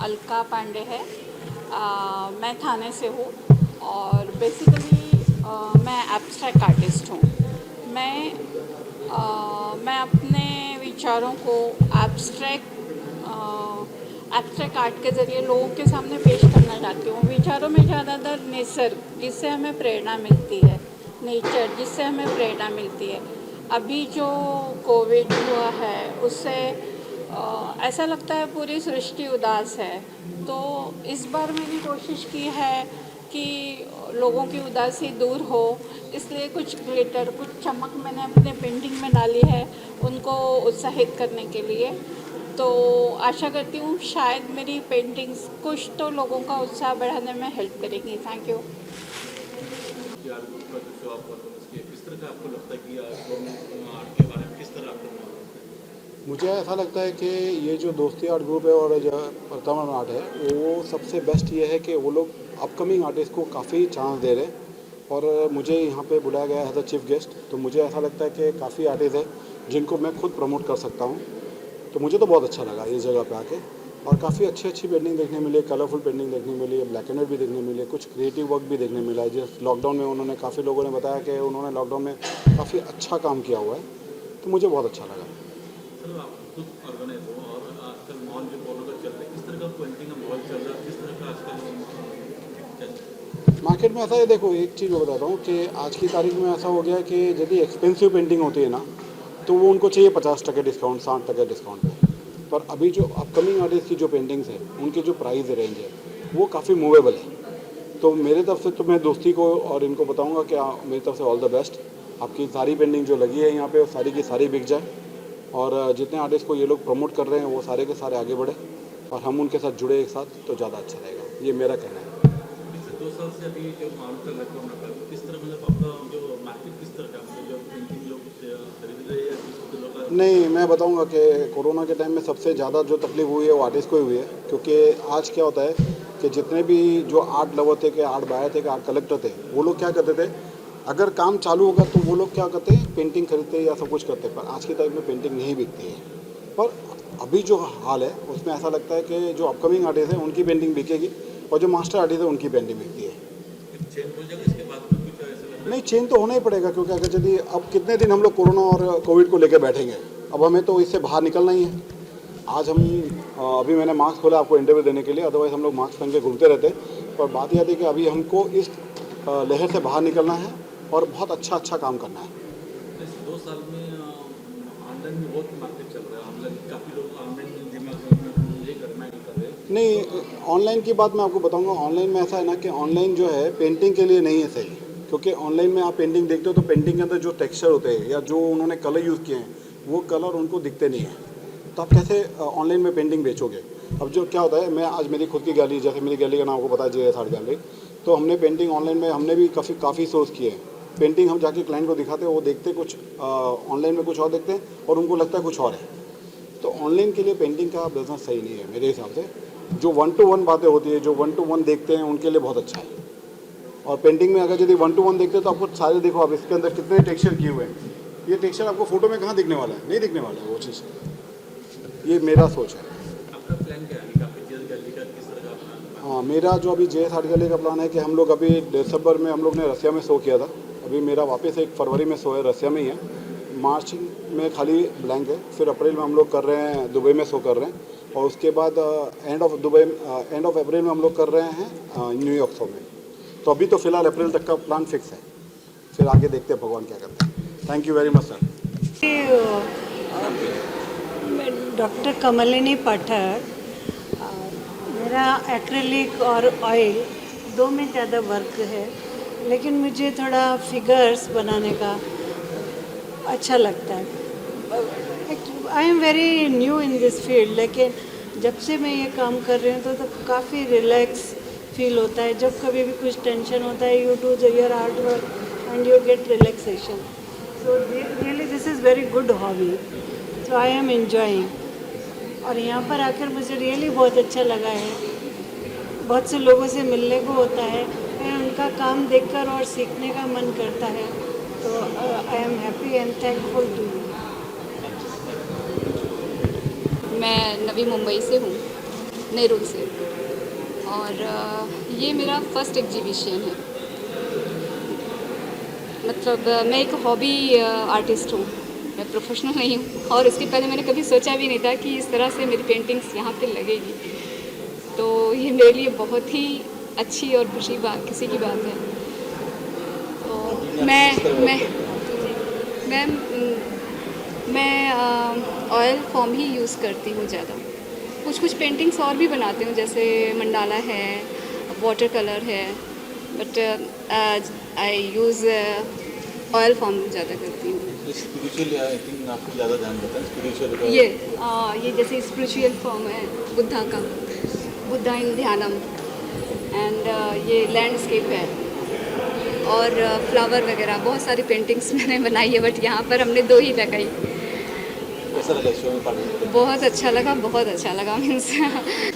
अलका पांडे है। मैं थाने से हूँ और बेसिकली मैं एब्स्ट्रैक्ट आर्टिस्ट हूँ। मैं अपने विचारों को एब्स्ट्रैक्ट आर्ट के ज़रिए लोगों के सामने पेश करना चाहती हूँ। विचारों में ज़्यादातर निसर्ग जिससे हमें प्रेरणा मिलती है, नेचर जिससे हमें प्रेरणा मिलती है। अभी जो कोविड हुआ है उससे ऐसा लगता है पूरी सृष्टि उदास है। तो इस बार मैंने कोशिश की है कि लोगों की उदासी दूर हो, इसलिए कुछ ग्लिटर, कुछ चमक मैंने अपने पेंटिंग में डाली है उनको उत्साहित करने के लिए। तो आशा करती हूँ शायद मेरी पेंटिंग्स कुछ तो लोगों का उत्साह बढ़ाने में हेल्प करेंगी। Thank you. आर्ट ग्रुप का जो शो आप परफॉर्मेंस किए, किस तरह का आपको लगता है कि आर्ट के बारे में किस तरह आपको मालूम है? मुझे ऐसा लगता है कि ये जो दोस्ती आर्ट ग्रुप है और जो वर्तमान आर्ट है वो सबसे बेस्ट ये है कि वो लोग अपकमिंग आर्टिस्ट को काफ़ी चांस दे रहे हैं। और मुझे यहाँ पे बुलाया गया है एज अ चीफ गेस्ट, तो मुझे ऐसा लगता है कि काफ़ी आर्टिस्ट है जिनको मैं खुद प्रमोट कर सकता हूँ। तो मुझे तो बहुत अच्छा लगा इस जगह पे आके, और काफ़ी अच्छी पेंटिंग देखने मिली, कलरफुल पेंटिंग देखने मिली, ब्लैक एंड वाइट भी देखने मिले, कुछ क्रिएटिव वर्क भी देखने मिला है। जिस लॉकडाउन में उन्होंने, काफ़ी लोगों ने बताया कि उन्होंने लॉकडाउन में काफ़ी अच्छा काम किया हुआ है, तो मुझे बहुत अच्छा लगा। सर, आप खुद ऑर्गेनाइज हो और आजकल माहौल जो फॉलो कर चल रहा है, किस तरह का पेंटिंग का माहौल चल रहा है, किस तरह का आजकल चल रहा है मार्केट में? ऐसा है, देखो एक चीज़ मैं बताता हूँ कि आज की तारीख में ऐसा हो गया है कि यदि एक्सपेंसिव पेंटिंग होती है ना, तो वो उनको चाहिए 50% डिस्काउंट, 60% डिस्काउंट पे। पर अभी जो अपकमिंग आर्टिस्ट की जो पेंटिंग्स है उनकी जो प्राइस रेंज है वो काफ़ी मूवेबल है। तो मेरे तरफ से तो मैं दोस्ती को और इनको बताऊंगा कि मेरी तरफ से ऑल द बेस्ट। आपकी सारी पेंटिंग जो लगी है यहाँ पे वो सारी की सारी बिक जाए, और जितने आर्टिस्ट को ये लोग प्रमोट कर रहे हैं वो सारे के सारे आगे बढ़े और हम उनके साथ जुड़े एक साथ, तो ज़्यादा अच्छा रहेगा। ये मेरा कहना है। पिछले 2 साल से अभी जो माहौल चल रहा है कोरोना का, किस तरह मतलब आपका जो मार्केट किस तरह का, मतलब जो पेंटिंग लोग खरीद रहे हैं या किस लोग का? नहीं, मैं बताऊंगा कि कोरोना के टाइम में सबसे ज़्यादा जो तकलीफ हुई है वो आर्टिस्ट को ही हुई है, क्योंकि आज क्या होता है कि जितने भी जो आर्ट लवर थे, कि आर्ट बायर थे, कि आर्ट कलेक्टर थे, वो लोग क्या करते थे, अगर काम चालू होगा तो वो लोग क्या करते हैं, पेंटिंग खरीदते या सब कुछ करते हैं। पर आज की तारीख में पेंटिंग नहीं बिकती है। पर अभी जो हाल है उसमें ऐसा लगता है कि जो अपकमिंग आर्टिस्ट है उनकी पेंटिंग बिकेगी और जो मास्टर आर्टिस्ट है उनकी पेंटिंग बिकती है। चेंज हो जाएगा इसके बाद में कुछ ऐसा लग रहा नहीं, चेंज तो होना ही पड़ेगा, क्योंकि अगर यदि अब कितने दिन हम लोग कोरोना और कोविड को लेकर बैठेंगे, अब हमें तो इससे बाहर निकलना ही है। आज हम अभी मैंने मास्क खोला आपको इंटरव्यू देने के लिए, अदरवाइज़ हम लोग मास्क पहन के घूमते रहते। पर बात यह थी कि अभी हमको इस लहर से बाहर निकलना है और बहुत अच्छा काम करना है। है? इस 2 साल में ऑनलाइन में बहुत मार्केट चल रहा है, ऑनलाइन काफ़ी लोग ऑनलाइन में दिमाग ये करना ही कर रहे हैं। नहीं, ऑनलाइन की बात मैं आपको बताऊंगा। ऑनलाइन में ऐसा है ना कि ऑनलाइन जो है पेंटिंग के लिए नहीं है सही, क्योंकि ऑनलाइन में आप पेंटिंग देखते हो तो पेंटिंग के अंदर जो टेक्सचर होते हैं या जो उन्होंने कलर यूज़ किए हैं वो कलर उनको दिखते नहीं हैं। तो आप कैसे ऑनलाइन में पेंटिंग बेचोगे? अब जो क्या होता है, मैं आज मेरी खुद की गैलरी, जैसे मेरी गैलरी का नाम आपको पता है JS आर्ट गैलरी, तो हमने पेंटिंग ऑनलाइन में हमने भी काफ़ी सोर्स किए हैं। पेंटिंग हम जाके क्लाइंट को दिखाते हैं, वो देखते कुछ, ऑनलाइन में कुछ और देखते हैं और उनको लगता है कुछ और है। तो ऑनलाइन के लिए पेंटिंग का बिज़नेस सही नहीं है मेरे हिसाब से। जो 1 to 1 बातें होती है, जो 1 to 1 देखते हैं उनके लिए बहुत अच्छा है। और पेंटिंग में अगर यदि 1 to 1 देखते हैं तो आपको सारे, देखो आप इसके अंदर कितने टेक्सचर किए हुए हैं, ये टेक्सचर आपको फोटो में कहाँ दिखने वाला है? नहीं दिखने वाला है वो चीज़। ये मेरा सोच है। आपका प्लान क्या है काफ़ी जल्द गैलरी का, किस तरह का अपना? हाँ, मेरा जो अभी JS आर्ट गैलरी का प्लान है कि हम लोग अभी दिसंबर में हम लोग ने रसिया में शो किया था। अभी मेरा वापस एक फरवरी में शो है, रसिया में ही है। मार्च में खाली ब्लैंक है। फिर अप्रैल में हम लोग कर रहे हैं, दुबई में शो कर रहे हैं। और उसके बाद एंड ऑफ अप्रैल में हम लोग कर रहे हैं न्यूयॉर्क शो में। तो अभी तो फ़िलहाल अप्रैल तक का प्लान फिक्स है, फिर आगे देखते हैं भगवान क्या करते हैं। Thank you very much sir. Doctor Kamalini Pathak. मेरा एक्रेलिक और ऑयल दो में ज़्यादा वर्क है, लेकिन मुझे थोड़ा फिगर्स बनाने का अच्छा लगता है। आई am very new in this field, लेकिन जब से मैं ये काम कर रही हूँ तो काफ़ी रिलैक्स फील होता है। जब कभी भी कुछ टेंशन होता है, you do your hard work and you get relaxation. So really this is very good hobby, so I am enjoying. और यहाँ पर आकर मुझे रियली बहुत अच्छा लगा है। बहुत से लोगों से मिलने को होता है, फिर उनका काम देखकर और सीखने का मन करता है। तो I am happy and thankful to you. मैं नवी मुंबई से हूँ। नेरुल से। और ये मेरा फर्स्ट एग्जीबिशन है। मतलब मैं एक हॉबी आर्टिस्ट हूँ, मैं प्रोफेशनल नहीं हूँ। और इसके पहले मैंने कभी सोचा भी नहीं था कि इस तरह से मेरी पेंटिंग्स यहाँ पे लगेगी। तो ये मेरे लिए बहुत ही अच्छी और खुशी किसी की बात है। तो मैं ऑयल फॉर्म ही यूज़ करती हूँ ज़्यादा। कुछ पेंटिंग्स और भी बनाती हूँ, जैसे मंडाला है, वाटर कलर है, but I use oil form ज़्यादा करती हूँ। स्पिरिचुअल आई थिंक आपको ज़्यादा ध्यान देता है स्पिरिचुअल ये जैसे स्पिरिचुअल फॉर्म है बुद्धा का, बुद्धा इन ध्यानम। एंड ये लैंडस्केप है और फ्लावर वगैरह बहुत सारी पेंटिंग्स मैंने बनाई है, बट यहाँ पर हमने 2 ही लगाई। कैसा लगा शो में पार्टिसिपेट? बहुत अच्छा लगा मीन्स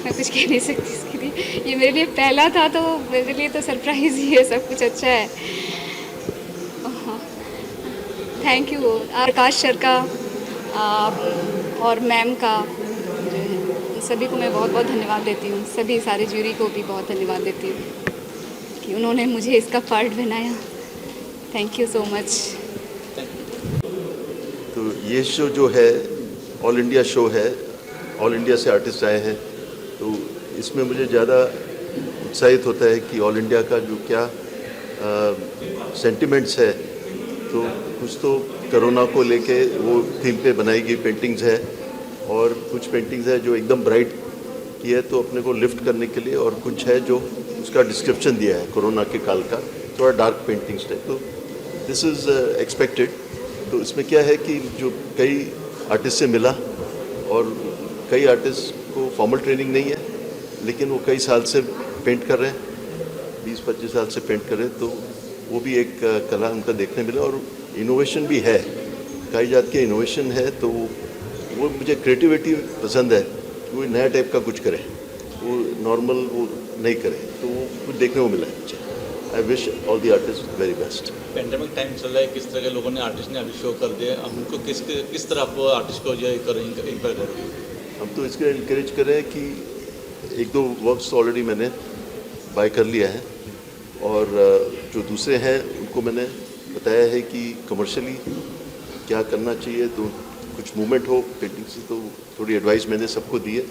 मैं कुछ कह नहीं सकती इसके लिए। ये मेरे लिए पहला था, तो मेरे लिए तो सरप्राइज़ ही है, सब कुछ अच्छा है। थैंक यू प्रकाश सर का और मैम का, सभी को मैं बहुत बहुत धन्यवाद देती हूँ। सभी सारे जूरी को भी बहुत धन्यवाद देती हूँ कि उन्होंने मुझे इसका पार्ट बनाया। Thank you so much. तो ये शो जो है ऑल इंडिया शो है, ऑल इंडिया से आर्टिस्ट आए हैं, तो इसमें मुझे ज़्यादा उत्साहित होता है कि ऑल इंडिया का जो क्या सेंटिमेंट्स है, तो कुछ तो कोरोना को लेके वो थीम पे बनाई गई पेंटिंग्स है, और कुछ पेंटिंग्स है जो एकदम ब्राइट की है तो अपने को लिफ्ट करने के लिए, और कुछ है जो उसका डिस्क्रिप्शन दिया है कोरोना के काल का, थोड़ा डार्क पेंटिंग्स टाइप। तो दिस इज़ एक्सपेक्टेड। तो इसमें क्या है कि जो कई आर्टिस्ट से मिला, और कई आर्टिस्ट को फॉर्मल ट्रेनिंग नहीं है, लेकिन वो कई साल से पेंट कर रहे हैं, 20-25 साल से पेंट कर रहे हैं, तो वो भी एक कला उनका देखने मिला। और इनोवेशन भी है, कई जात के इनोवेशन है, तो वो मुझे क्रिएटिविटी पसंद है कि वो नया टाइप का कुछ करे, वो नॉर्मल वो नहीं करे, तो वो कुछ देखने को मिला है मुझे। I wish all the artist very best. Pandemic time चल रहा है, किस तरह के लोगों ने आर्टिस्ट ने अभी शो कर दिया, हम उनको किस तरह आप आर्टिस्ट को जो है करेंगे? हम तो इसके इनक्रेज करें कि 1-2 वर्क्स ऑलरेडी मैंने बाय कर लिया है, और जो दूसरे हैं उनको मैंने बताया है कि कमर्शियली क्या करना चाहिए, तो कुछ मूवमेंट हो पेंटिंग से, तो थोड़ी एडवाइस मैंने सबको दी है,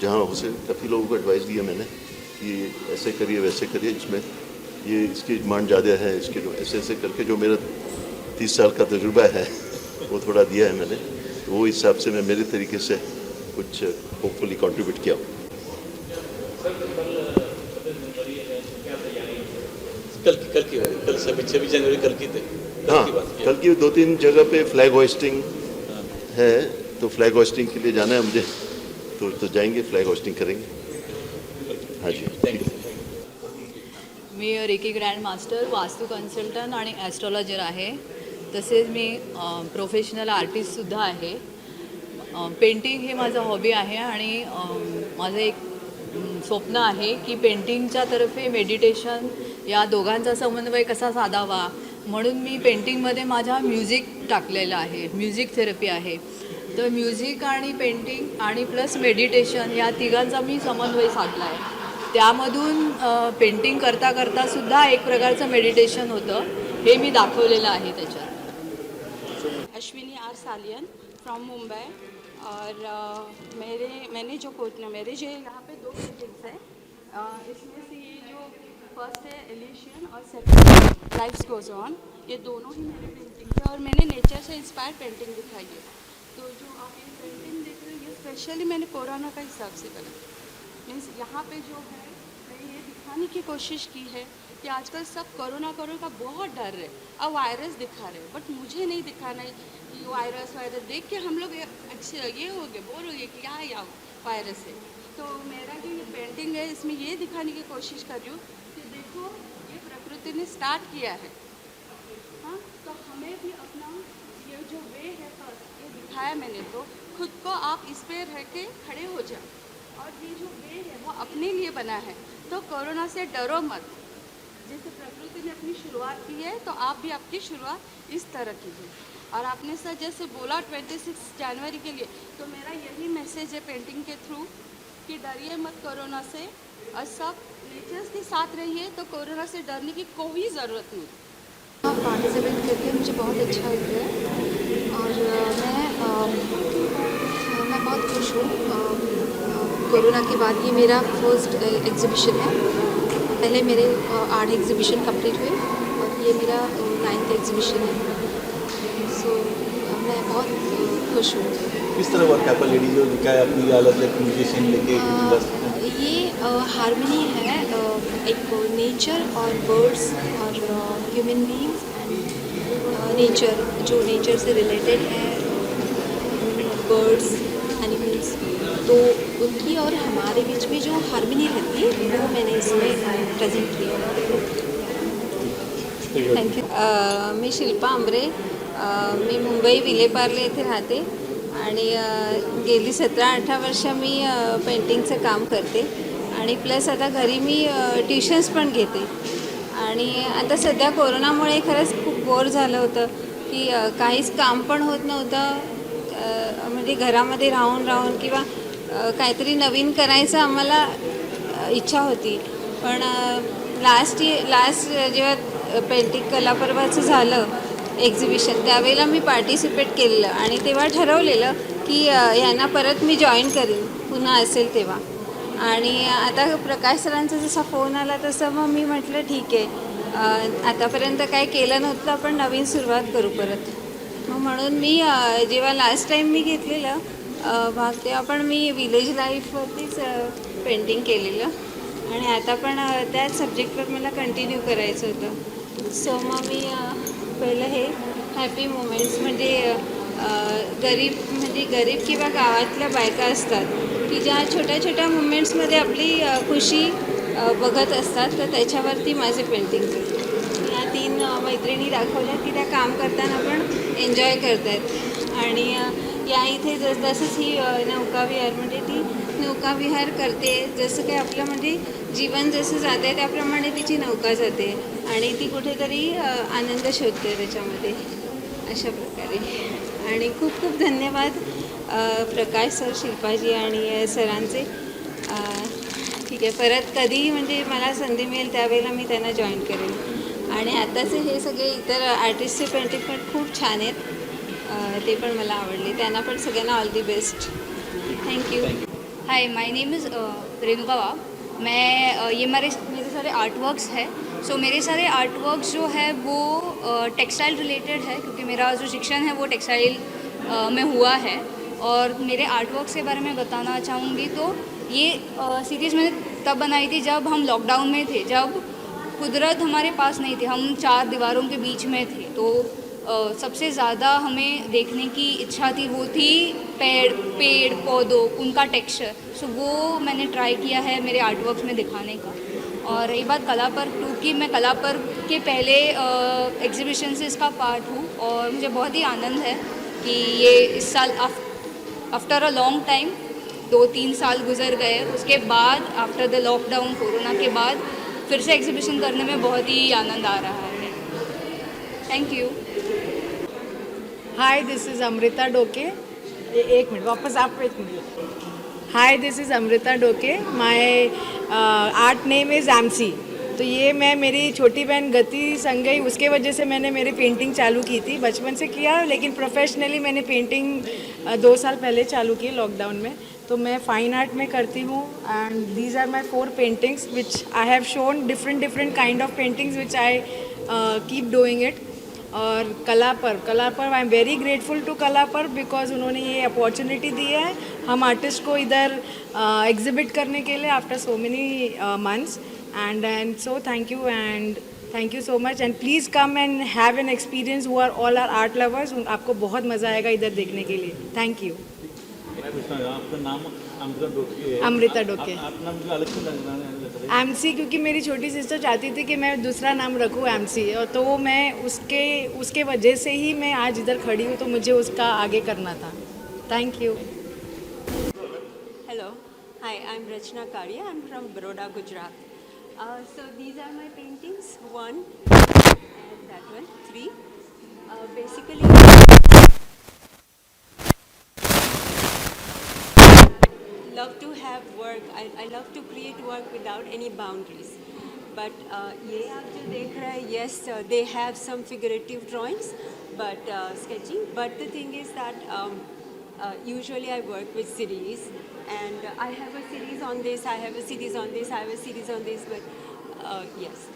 जहाँ हो से काफ़ी लोगों को एडवाइस दी है मैंने कि ऐसे करिए वैसे करिए, इसमें ये इसकी डिमांड ज़्यादा है, इसके जो ऐसे करके जो मेरा 30 साल का तजुर्बा है वो थोड़ा दिया है मैंने, तो वो हिसाब से मैं मेरे तरीके से कुछ होपफुली कंट्रीब्यूट किया हूँ। कल 26 जनवरी कल की थे। हाँ, कल की 2-3 जगह पे फ्लैग होइस्टिंग है, तो फ्लैग होइस्टिंग के लिए जाना है मुझे, तो जाएंगे, फ्लैग होइस्टिंग करेंगे। हाँ जी, थैंक यू। मी reiki grand master, vastu consultant आणि ॲस्ट्रॉलॉजर आहे. तसेच मी प्रोफेशनल आर्टिस्टसुद्धा आहे. पेंटिंग हे माझं हॉबी आहे, आणि माझं एक स्वप्न आहे की पेंटिंगच्या तर्फे मेडिटेशन या दोघांचा समन्वय कसा साधावा, म्हणून मी पेंटिंगमध्ये माझा म्युझिक टाकलेलं आहे, म्युझिक थेरपी आहे. तर म्युझिक आणि पेंटिंग आणि प्लस मेडिटेशन या तिघांचा मी समन्वय साधला आहे. त्यामधून पेंटिंग करता करतासुद्धा एक प्रकारचं मेडिटेशन होतं, हे मी दाखवलेलं आहे त्याच्यात. Ashwini R Salian from Mumbai. और मैंने जो मेरे जो यहाँ पे 2 पेंटिंग्स हैं, इसमें से ये जो फर्स्ट है एलिशियन और सेकंड लाइफ्स गोज ऑन, ये दोनों ही मेरी पेंटिंग है, और मैंने नेचर से इंस्पायर पेंटिंग दिखाई है। तो जो आप ये पेंटिंग देख रहे हो, ये स्पेशली मैंने कोरोना का हिसाब से बना। मीन्स यहाँ पे जो है मैंने ये दिखाने की कोशिश की है कि आजकल सब कोरोना का बहुत डर है, अब वायरस दिखा रहे हैं, बट मुझे नहीं दिखाना है कि वायरस देख के हम लोग अच्छे ये हो गए, बोल हो गए कि क्या या वायरस है। तो मेरा जो ये पेंटिंग है, इसमें ये दिखाने की कोशिश कर रही हूँ कि देखो ये प्रकृति ने स्टार्ट किया है, हाँ, तो हमें भी अपना ये जो वे है फर्स्ट ये दिखाया मैंने, तो खुद को आप इस पे रह के खड़े हो जाओ, और ये जो वे है वो अपने लिए बना है, तो कोरोना से डरो मत। जैसे प्रकृति ने अपनी शुरुआत की है, तो आप भी आपकी शुरुआत इस तरह कीजिए। और आपने सर जैसे बोला 26 जनवरी के लिए, तो मेरा यही मैसेज है पेंटिंग के थ्रू कि डरिए मत कोरोना से और सब नेचर्स के साथ रहिए, तो कोरोना से डरने की कोई ज़रूरत नहीं। पार्टिसिपेट करके मुझे बहुत अच्छा लग रहा है और मैं बहुत खुश हूँ। कोरोना के बाद ये मेरा फर्स्ट एग्ज़िबिशन है। पहले मेरे 8 एग्ज़िबिशन कंप्लीट हुए और ये मेरा 9th एग्ज़िबिशन है। सो मैं बहुत खुश हूँ। किस तरह वर्क है लेडीज जो दिखाया अपनी अलग अलग म्यूजिशियन लेके बस ये हारमोनी है, एक नेचर और बर्ड्स और ह्यूमन बीइंग्स एंड नेचर, जो नेचर से रिलेटेड है, बर्ड्स, एनिमल्स, तो उनकी और हमारे बीच में जो हारमोनी रहती है वो मैंने इसमें प्रेजेंट किया। थँक्यू। मी शिल्पा आंबरे, मी मुंबई विलेपार्ले येथे राहते आणि गेली 17-18 वर्ष मी पेंटिंगचं काम करते आणि प्लस आता घरी मी ट्युशन्स पण घेते आणि आता सध्या कोरोनामुळे खरंच खूप बोर झालं होतं की काहीच काम पण होत नव्हतं, म्हणजे घरामध्ये राहून किंवा काहीतरी नवीन करायचं आम्हाला इच्छा होती. पण लास्ट जेव्हा पेंटिंग कलापर्वाचं झालं एक्झिबिशन, त्यावेळेला मी पार्टिसिपेट केलेलं आणि तेव्हा ठरवलेलं की यांना परत मी जॉईन करेन पुन्हा असेल तेव्हा. आणि आता प्रकाश सरांचा जसा फोन आला तसं मग मी म्हटलं ठीक आहे, आतापर्यंत काय केलं नव्हतं, आपण नवीन सुरुवात करू परत. मग म्हणून मी जेव्हा लास्ट टाईम मी घेतलेलं भाग तेव्हा पण मी विलेज लाईफवरतीच पेंटिंग केलेलं आणि आता पण त्याच सब्जेक्टवर मला कंटिन्यू करायचं होतं. सो मग मी पहिलं हे हॅपी मोमेंट्स म्हणजे गरीब किंवा गावातल्या बायका असतात की ज्या छोट्या छोट्या मुमेंट्समध्ये आपली खुशी बघत असतात, तर त्याच्यावरती माझे पेंटिंग करते. या 3 मैत्रिणी दाखवल्या की त्या काम करताना पण एन्जॉय करत आहेत आणि या इथे जसंच ही नौकाविहार म्हणजे ती नौकाविहार करते, जसं काही आपलं म्हणजे जीवन जसं जाते त्याप्रमाणे तिची नौका जाते आणि ती कुठेतरी आनंद शोधते त्याच्यामध्ये, अशा प्रकारे. आणि खूप खूप धन्यवाद प्रकाश सर, शिल्पाजी आणि सरांचे. ठीक आहे, परत कधी म्हणजे मला संधी मिळेल त्यावेळेला मी त्यांना जॉईन करेन. आणि आताचे हे सगळे इतर आर्टिस्टचे पेंटिंग पण खूप छान आहेत, ते पण मला आवडले. त्यांना पण सगळ्यांना all the best. Thank you. Hi, my name is Renuka Wagh. मैं ये मेरे सारे आर्ट वर्क्स है. सो मेरे सारे आर्ट वर्क्स जो है वो टेक्सटाइल रिलेटेड है, क्योंकि मेरा जो शिक्षण है वो टेक्सटाइल में हुआ है. और मेरे आर्ट वर्क्स के बारे में बताना चाहूँगी तो ये सीरीज़ मैंने तब बनाई थी जब हम लॉकडाउन में थे, जब कुदरत हमारे पास नहीं थी, हम 4 दीवारों के बीच में थे. तो सबसे ज़्यादा हमें देखने की इच्छा थी वो थी पेड़ पौधों, उनका टेक्सचर. सो वो मैंने ट्राई किया है मेरे आर्ट वर्क्स में दिखाने का. और रही बात कला पर्व 2 की, मैं कला पर्व के पहले एग्जीबिशन से इसका पार्ट हूँ और मुझे बहुत ही आनंद है कि ये इस साल आफ्टर अ लॉन्ग टाइम 2-3 साल गुजर गए, उसके बाद आफ्टर द लॉकडाउन कोरोना के बाद फिर से एग्जीबिशन करने में बहुत ही आनंद आ रहा है. Thank you. Hi, this is Amrita Doke. एक मिनट वापस आप एक minute. Hi, this is Amrita Doke. My art name is MC. तो ये मैं मेरी छोटी बहन गति संग गई, उसके वजह से मैंने मेरी पेंटिंग चालू की थी. बचपन से किया, लेकिन प्रोफेशनली मैंने पेंटिंग 2 साल पहले चालू की लॉकडाउन में. तो मैं फ़ाइन आर्ट में करती हूँ and these are my 4 paintings which I have shown different kind of paintings which I keep doing it. और Kala Parv I am very grateful to Kala Parv because उन्होंने ये अपॉर्चुनिटी दी है हम आर्टिस्ट को इधर एग्जिबिट करने के लिए after so many months. And so thank you so much and please come and have an experience. Who are all are art lovers, आपको बहुत मज़ा आएगा इधर देखने के लिए. Thank you. मैं पूछना चाहूँ, आपका नाम अमृता डोके है. अमृता डोके. आप नाम जो अलग से लगना है एमसी, क्योंकि मेरी छोटी सिस्टर चाहती थी कि मैं दूसरा नाम रखूँ एमसी, और तो मैं उसके वजह से ही मैं आज इधर खड़ी हूँ, तो मुझे उसका आगे करना था. Thank you. Hello. Hi, I'm Rachna Karia. I'm from Baroda, Gujarat. So these are my paintings, 1 and that one, 3. Basically, love to have work. I love to create work without any boundaries. But ये आप जो देख रहे हैं, yes, they have some figurative drawings, but sketching. But the thing is that usually I work with series, and I have a series on this, I have a series on this, I have a series on this. But yes.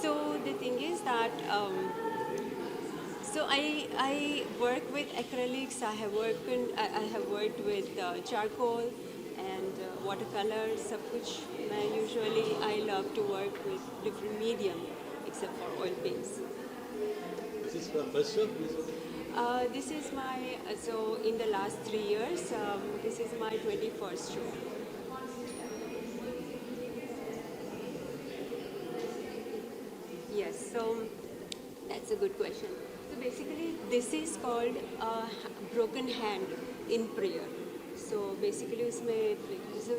So the thing is that so I work with acrylics. I have worked with charcoal and watercolors. सब कुछ मैं usually I love to work with different medium except for oil paints. This is for first show. This is my so in the last 3 years this is my 21st show. Yes, so that's a good question. So basically, this is called broken hand in prayer. So basically, उसमें so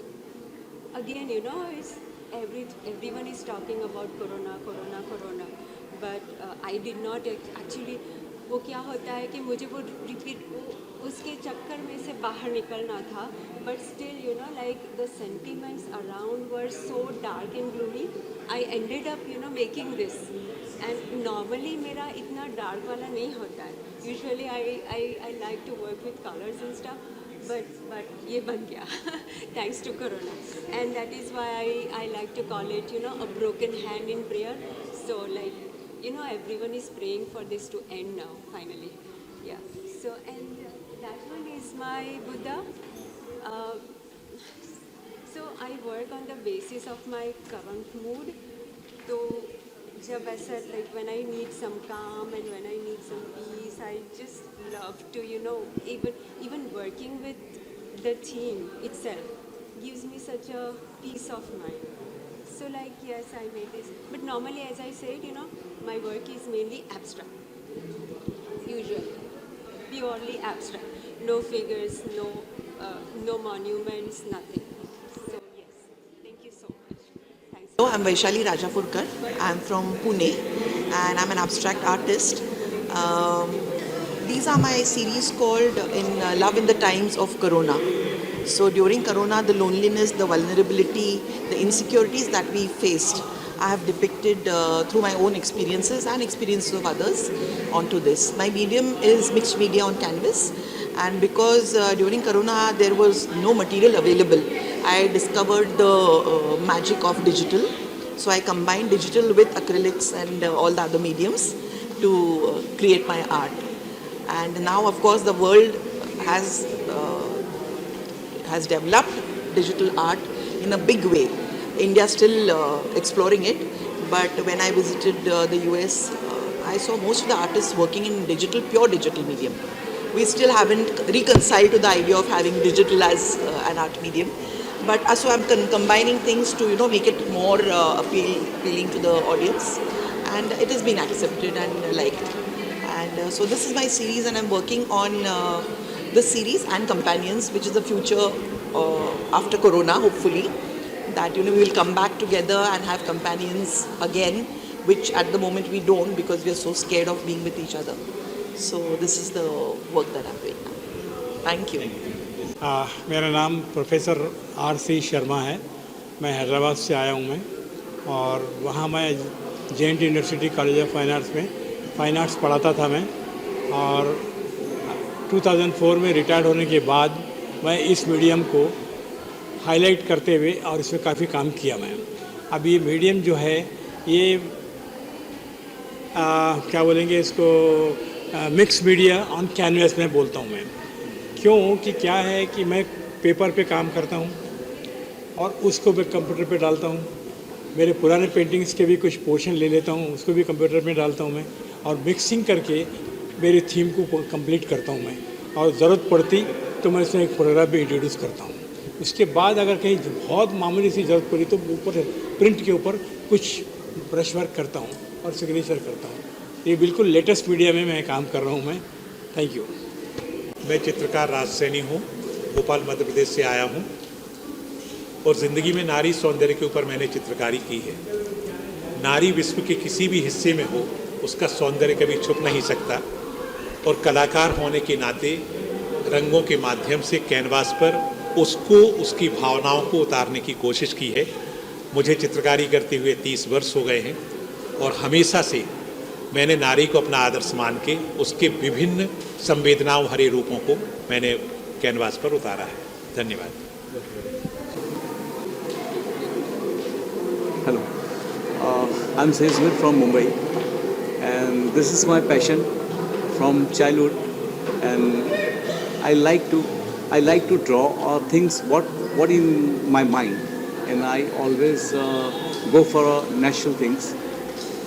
again, you know, it's everyone is talking about corona, but I did not actually. वो क्या होता है कि मुझे वो repeat उसके चक्कर में से बाहर निकलना था, but still you know like the sentiments around were so dark and gloomy. I ended up you know making this, and normally मेरा इतना डार्क वाला नहीं होता है. Usually I like to work with colours and stuff, but ये बन गया thanks to corona, and that is why I like to call it, you know, a broken hand in prayer. So like, you know, everyone is praying for this to end now finally. Yeah, so and that one is my Buddha. So I work on the basis of my current mood. So जब ऐसा like when I need some calm and when I need some peace, I just love to, you know, even working with the theme itself gives me such a peace of mind. So like, yes, I made this, but normally, as I said, you know, my work is mainly abstract, usually purely abstract, no figures, no monuments, nothing. So yes, thank you so much. Thanks. Hello, I'm Vaishali Rajapurkar. I'm from Pune and I'm an abstract artist. These are my series called Love in the Times of Corona. So during Corona, the loneliness, the vulnerability, the insecurities that we faced, I have depicted through my own experiences and experiences of others onto this. My medium is mixed media on canvas, and because during Corona there was no material available, I discovered the magic of digital. So I combined digital with acrylics and all the other mediums to create my art. And now, of course, the world has developed digital art in a big way. India is still exploring it, but when I visited the US, I saw most of the artists working in pure digital medium. We still haven't reconciled to the idea of having digital as an art medium, but so I'm combining things to, you know, make it more appealing to the audience, and it has been accepted and liked. And so this is my series, and I'm working on the series and companions, which is the future after Corona, hopefully, that, you know, we will come back together and have companions again, which at the moment we don't because we are so scared of being with each other. So this is the work that I'm doing now. Thank you. मेरा नाम professor R.C. Sharma है. मैं हैदराबाद से आया हूँ मैं, और वहाँ मैं JNT university college of fine arts में फाइन आर्ट्स पढ़ाता था मैं, और 2004 में रिटायर्ड होने के बाद मैं इस मीडियम को हाईलाइट करते हुए और इसमें काफ़ी काम किया मैं. अब ये मीडियम जो है ये क्या बोलेंगे इसको, मिक्स मीडिया ऑन कैनवस में बोलता हूँ मैं. क्यों कि क्या है कि मैं पेपर पे काम करता हूँ और उसको मैं कंप्यूटर पे डालता हूँ. मेरे पुराने पेंटिंग्स के भी कुछ पोर्शन ले लेता हूँ, उसको भी कंप्यूटर में डालता हूँ मैं, और मिक्सिंग करके मेरी थीम को कंप्लीट करता हूँ मैं, और ज़रूरत पड़ती तो मैं इसमें एक फोटोग्राफ भी इंट्रोड्यूस करता हूँ. उसके बाद अगर कहीं बहुत मामूली सी ज़रूरत पड़ी तो ऊपर प्रिंट के ऊपर कुछ ब्रश वर्क करता हूँ और सिग्नेचर करता हूँ. ये बिल्कुल लेटेस्ट मीडिया में मैं काम कर रहा हूँ मैं. Thank you. मैं चित्रकार राज सैनी हूँ, भोपाल मध्य प्रदेश से आया हूँ, और ज़िंदगी में नारी सौंदर्य के ऊपर मैंने चित्रकारी की है. नारी विश्व के किसी भी हिस्से में हो, उसका सौंदर्य कभी छुप नहीं सकता, और कलाकार होने के नाते रंगों के माध्यम से कैनवास पर उसको, उसकी भावनाओं को उतारने की कोशिश की है। मुझे चित्रकारी करते हुए 30 वर्ष हो गए हैं और हमेशा से मैंने नारी को अपना आदर्श मान के उसके विभिन्न संवेदनाओं भरे रूपों को मैंने कैनवास पर उतारा है। धन्यवाद। Hello, I'm Sejh Smith from Mumbai, and this is my passion from childhood, and I like to draw things what in my mind, and I always go for natural things,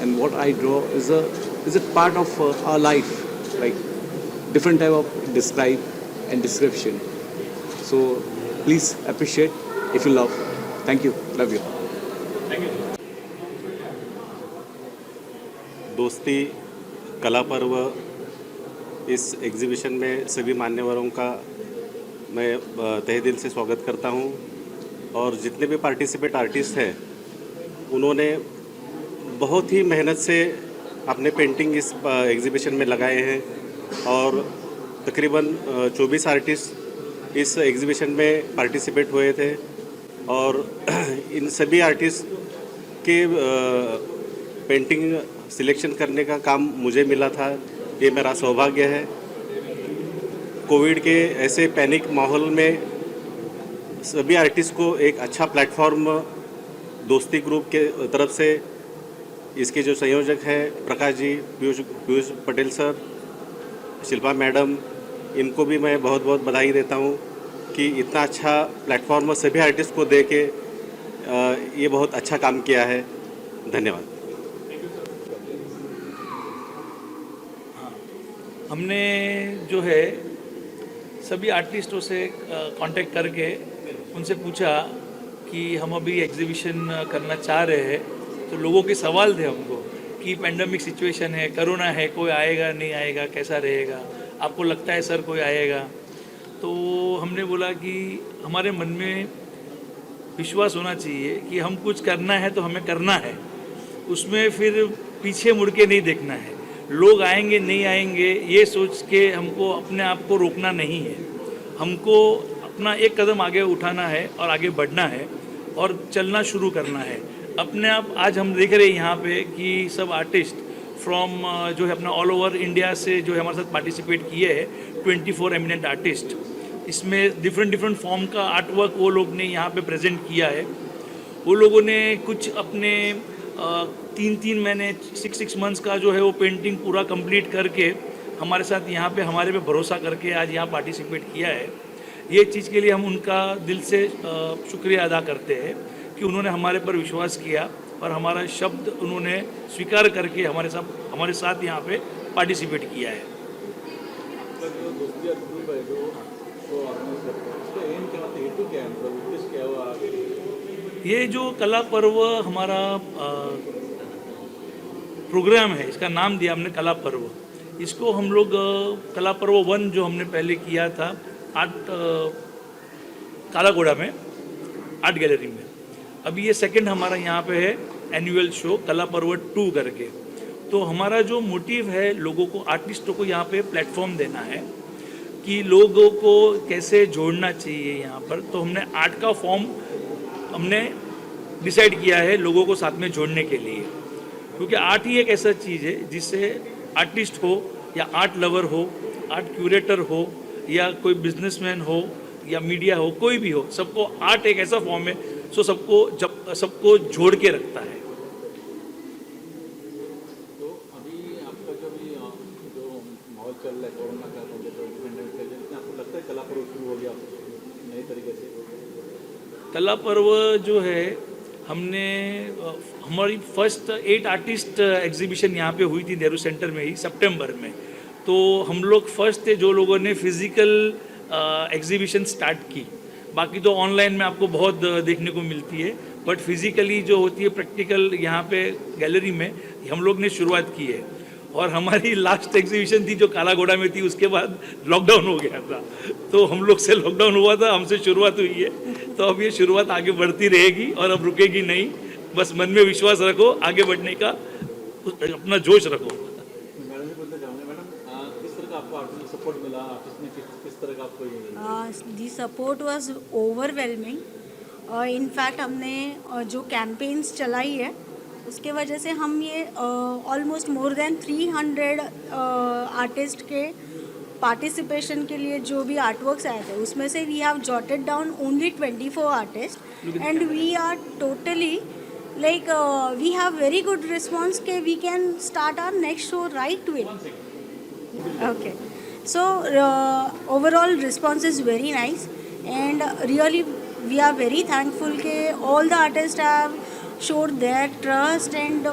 and what I draw is a part of our life, like different type of describe and description. So please appreciate if you love. Thank you. Love you. दोस्ती कला पर्व इस exhibition में सभी मान्यवरों का मैं तहे दिल से स्वागत करता हूं और जितने भी पार्टिसिपेट आर्टिस्ट हैं उन्होंने बहुत ही मेहनत से अपने पेंटिंग इस एग्ज़िबिशन में लगाए हैं और तकरीबन 24 आर्टिस्ट इस एग्ज़िबिशन में पार्टिसिपेट हुए थे और इन सभी आर्टिस्ट के पेंटिंग सिलेक्शन करने का काम मुझे मिला था। ये मेरा सौभाग्य है। कोविड के ऐसे पैनिक माहौल में सभी आर्टिस्ट को एक अच्छा प्लेटफॉर्म दोस्ती ग्रुप के तरफ से इसके जो संयोजक हैं प्रकाश जी, पीयूष पटेल सर, शिल्पा मैडम, इनको भी मैं बहुत बहुत बधाई देता हूँ कि इतना अच्छा प्लेटफॉर्म सभी आर्टिस्ट को दे के ये बहुत अच्छा काम किया है। धन्यवाद। हमने जो है सभी आर्टिस्टों से कांटेक्ट करके उनसे पूछा कि हम अभी एग्जीबिशन करना चाह रहे हैं, तो लोगों के सवाल थे हमको कि पेंडेमिक सिचुएशन है, कोरोना है, कोई आएगा नहीं आएगा, कैसा रहेगा, आपको लगता है सर कोई आएगा? तो हमने बोला कि हमारे मन में विश्वास होना चाहिए कि हम कुछ करना है तो हमें करना है, उसमें फिर पीछे मुड़ के नहीं देखना है। लोग आएंगे नहीं आएंगे ये सोच के हमको अपने आप को रोकना नहीं है, हमको अपना एक कदम आगे उठाना है और आगे बढ़ना है और चलना शुरू करना है अपने आप। आज हम देख रहे हैं यहाँ पे कि सब आर्टिस्ट फ्रॉम जो है अपना ऑल ओवर इंडिया से जो है हमारे साथ पार्टिसिपेट किए हैं 24 एमिनेंट आर्टिस्ट। इसमें डिफरेंट फॉर्म का आर्ट वर्क वो लोग ने यहाँ पे प्रेजेंट किया है। वो लोगों ने कुछ अपने 3 महीने 6 मंथ्स का जो है वो पेंटिंग पूरा कंप्लीट करके हमारे साथ यहाँ पे हमारे पे भरोसा करके आज यहाँ पार्टिसिपेट किया है। ये चीज़ के लिए हम उनका दिल से शुक्रिया अदा करते हैं कि उन्होंने हमारे पर विश्वास किया और हमारा शब्द उन्होंने स्वीकार करके हमारे साथ यहाँ पे पार्टिसिपेट किया है। ये जो कला पर्व हमारा प्रोग्राम है, इसका नाम दिया हमने कला पर्व। इसको हम लोग कला पर्व 1 जो हमने पहले किया था कालाघोड़ा में आर्ट गैलरी में, अभी ये सेकंड हमारा यहाँ पे है एनुअल शो कला पर्व 2 करके। तो हमारा जो मोटिव है लोगों को, आर्टिस्टों को यहाँ पे प्लेटफॉर्म देना है कि लोगों को कैसे जोड़ना चाहिए यहाँ पर। तो हमने आर्ट का फॉर्म हमने डिसाइड किया है लोगों को साथ में जोड़ने के लिए, क्योंकि आर्ट ही एक ऐसा चीज़ है जिससे आर्टिस्ट हो या आर्ट लवर हो, आर्ट क्यूरेटर हो या कोई बिजनेसमैन हो या मीडिया हो, कोई भी हो, सबको आर्ट एक ऐसा फॉर्म है जो सबको जोड़ के रखता है। तो अभी आपका जो माहौल चल रहा है कोरोना का, आपको लगता है कला पर्व शुरू हो गया नए तरीके से? कला पर्व जो है हमारी फर्स्ट 8 आर्टिस्ट एग्जीबिशन यहाँ पे हुई थी नेहरू सेंटर में ही सितंबर में। तो हम लोग फर्स्ट थे जो लोगों ने फिज़िकल एग्जीबिशन स्टार्ट की। बाकी तो ऑनलाइन में आपको बहुत देखने को मिलती है, बट फिज़िकली जो होती है प्रैक्टिकल यहाँ पे गैलरी में हम लोग ने शुरुआत की है। और हमारी लास्ट एग्जीबिशन थी जो कालाघोड़ा में थी, उसके बाद लॉकडाउन हो गया था। तो हम लोग से लॉकडाउन हुआ था, हमसे शुरुआत हुई है, तो अब ये शुरुआत आगे बढ़ती रहेगी और अब रुकेगी नहीं। बस मन में विश्वास रखो, आगे बढ़ने का अपना जोश रखो। मैडम जी बोलते जाऊँगा, मैडम किस तरह का आपको आर्टिस्ट सपोर्ट मिला, आर्टिस्ट ने किस किस तरह का आपको the support was overwhelming. In fact हमने जो कैंपेन्स चलाई है उसके वजह से हम ये ऑलमोस्ट मोर देन 300 आर्टिस्ट के पार्टिसिपेशन के लिए जो भी आर्टवर्क्स आए थे उसमें से we have jotted down only 24 artist and we are totally like we have very good response ke we can start our next show right away. Okay, so overall response is very nice and really we are very thankful ke all the artists have showed their trust and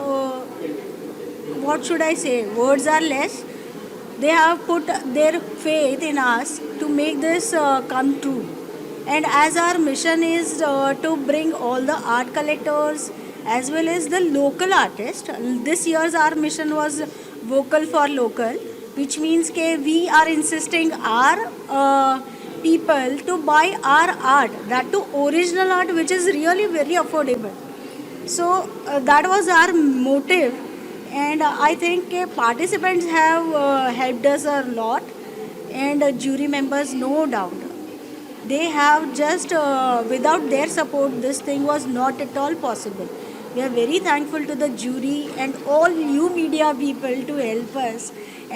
what should I say, words are less. They have put their faith in us to make this come true, and as our mission is to bring all the art collectors as well as the local artists. This year's our mission was vocal for local, which means ke we are insisting our people to buy our art, that to original art which is really very affordable. So that was our motive, and I think participants have helped us a lot, and jury members no doubt. They have just without their support this thing was not at all possible. We are very thankful to the jury and all you media people to help us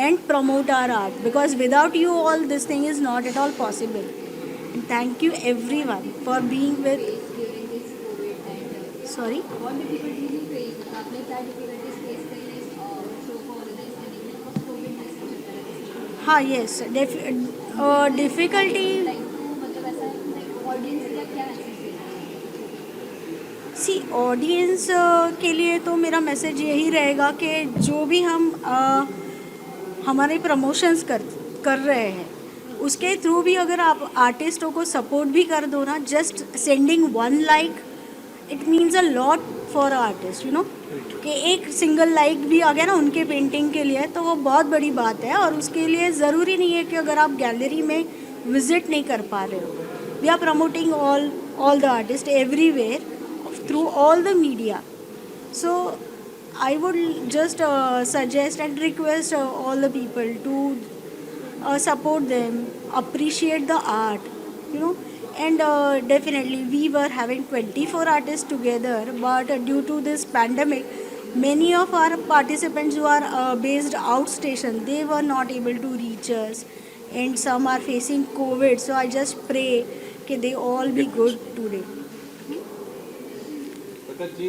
and promote our art, because without you all this thing is not at all possible. And thank you everyone for being with. Sorry? What difficulties you faced? आपने क्या difficulties face करी इस show को organize करने के लिए? Because COVID में सब हाँ, yes, difficulty. मतलब ऐसा audience का क्या message सी ऑडियंस के लिए तो मेरा मैसेज यही रहेगा कि जो भी हम हमारे प्रमोशंस कर रहे हैं उसके थ्रू भी अगर आप आर्टिस्टों को सपोर्ट भी कर दो ना, just sending 1 like it means a lot for artist, you know, कि एक सिंगल लाइक भी आ गया ना उनके पेंटिंग के लिए तो वो बहुत बड़ी बात है। और उसके लिए ज़रूरी नहीं है कि अगर आप गैलरी में विज़िट नहीं कर पा रहे हो, we are promoting all the artist everywhere through all the media. So I would just suggest and request all the people to support them, appreciate the art, you know, and definitely we were having 24 artists together, but due to this pandemic many of our participants who are based outstation, they were not able to reach us, and some are facing COVID, so I just pray that they all be good today. Prakash ji,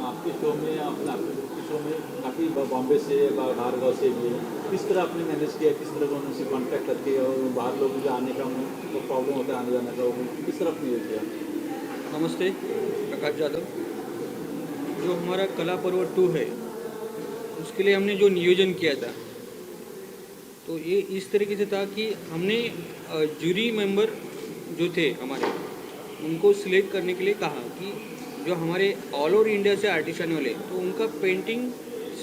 आपके show में आपके show में काफ़ी बॉम्बे से बाहर गाँव से भी किस तरह आपने मैनेज किया, किस तरह उनसे कांटेक्ट करके, और बाहर लोगों के आने का तो प्रॉब्लम होता है आने जाने का, किस तरह आपने यूज किया? नमस्ते, प्रकाश यादव। जो हमारा कला पर्व 2 है उसके लिए हमने जो नियोजन किया था तो ये इस तरीके से था कि हमने जूरी मेंबर जो थे हमारे उनको सिलेक्ट करने के लिए कहा कि जो हमारे ऑल ओवर इंडिया से आर्टिस्ट आने वाले तो उनका पेंटिंग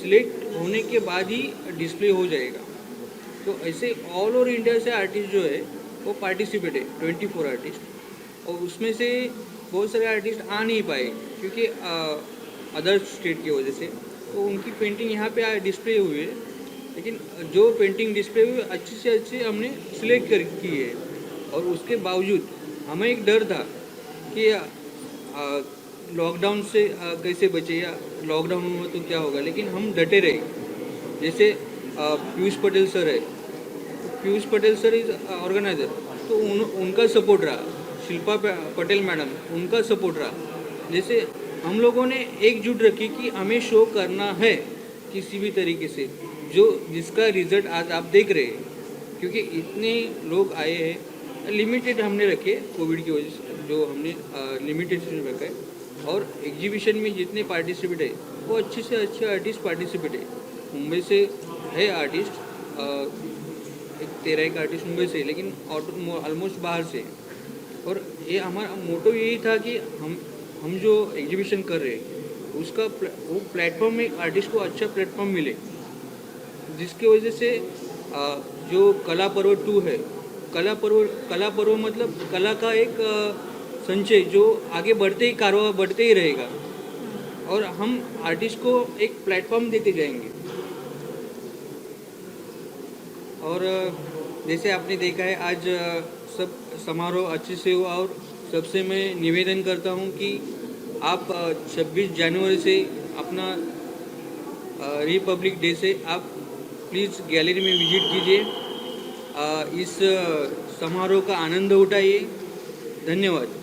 सिलेक्ट होने के बाद ही डिस्प्ले हो जाएगा। तो ऐसे ऑल ओवर इंडिया से आर्टिस्ट जो है वो पार्टिसिपेट है 24 आर्टिस्ट, और उसमें से बहुत सारे आर्टिस्ट आ नहीं पाए क्योंकि अदर स्टेट की वजह से, तो उनकी पेंटिंग यहाँ पे डिस्प्ले हुई है। लेकिन जो पेंटिंग डिस्प्ले हुई अच्छी से अच्छी हमने सिलेक्ट की है, और उसके बावजूद हमें एक डर था कि लॉकडाउन से कैसे बचे या लॉकडाउन हुआ तो क्या होगा, लेकिन हम डटे रहे। जैसे पीयूष पटेल सर है, Piyush Patel sir is organiser, तो उनका सपोर्ट रहा, शिल्पा पटेल मैडम उनका सपोर्ट रहा। जैसे हम लोगों ने एकजुट रखी कि हमें शो करना है किसी भी तरीके से, जो जिसका रिजल्ट आज आप देख रहे हैं, क्योंकि इतने लोग आए हैं। लिमिटेड हमने रखे कोविड की वजह से, जो हमने लिमिटेड रखा है, और एग्जीबिशन में जितने पार्टिसिपेट है वो अच्छे से अच्छे आर्टिस्ट पार्टिसिपेट है। मुंबई से है आर्टिस्ट, एक 13 आर्टिस्ट मुंबई से, लेकिन ऑलमोस्ट बाहर से। और ये हमारा मोटो यही था कि हम जो एग्जीबिशन कर रहे हैं उसका वो प्लेटफॉर्म में आर्टिस्ट को अच्छा प्लेटफॉर्म मिले, जिसकी वजह से जो कला पर्व 2 है, कला पर्व मतलब कला का एक संचय जो आगे बढ़ते ही रहेगा, और हम आर्टिस्ट को एक प्लेटफॉर्म देते जाएंगे। और जैसे आपने देखा है आज सब समारोह अच्छे से हुआ और सबसे मैं निवेदन करता हूँ कि आप 26 जनवरी से अपना रिपब्लिक डे से आप प्लीज़ गैलरी में विजिट कीजिए, इस समारोह का आनंद उठाइए। धन्यवाद।